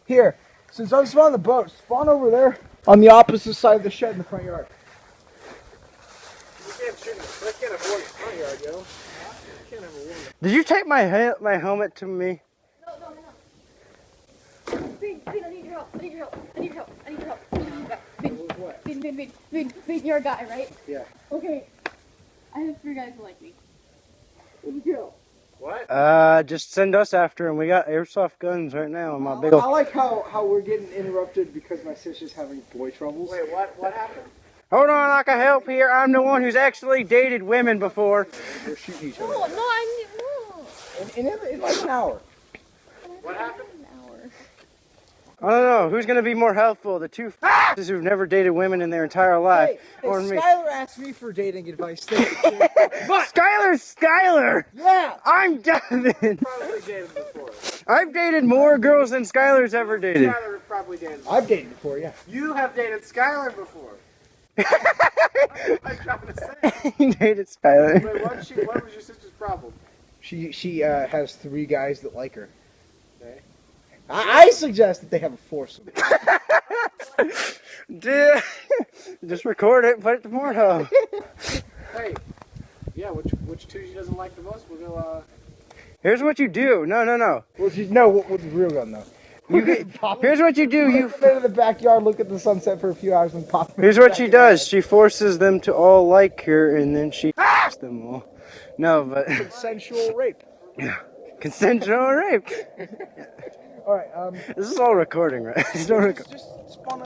Here, since I'm spawning the boat, spawn over there on the opposite side of the shed in the front yard. You can't shoot him. I can't avoid the front yard, yo. You can't have a woman. Did you take my helmet to me? No. Bean, I need your help. I need your help. Bean, you're a guy, right? Yeah. Okay. I have 3 guys who like me. I need your help. What? Just send us after him. We got airsoft guns right now in my big I old... like how we're getting interrupted because my sister's having boy troubles. Wait, what happened? Hold on, I can help here. I'm the one who's actually dated women before. We're shooting each other. No, I need. In like an hour. What happened? I don't know. Who's going to be more helpful? The two f***s who've never dated women in their entire life. Hey, or me. Skylar asked me for dating advice. Skylar's Skylar! Yeah! I'm Devin! Probably dated before. I've dated more girls than Skylar's ever dated. Skylar probably dated before. I've dated before, yeah. You have dated Skylar before. What am I trying to say? He dated Skylar. Wait, what was your sister's problem? She has 3 guys that like her. Okay. I suggest that they have a foursome. Dude, just record it and put it to Pornhub. Hey, yeah, which 2 she doesn't like the most? We'll go, Here's what you do. No. Well, with the real gun though. Here's what you do. You Go to the backyard, look at the sunset for a few hours, and pop. Here's what she does. She forces them to all like her, and then she f***s them all. No, but Consensual rape. yeah, consensual rape. All right. This is all recording, right? It's not recording. Just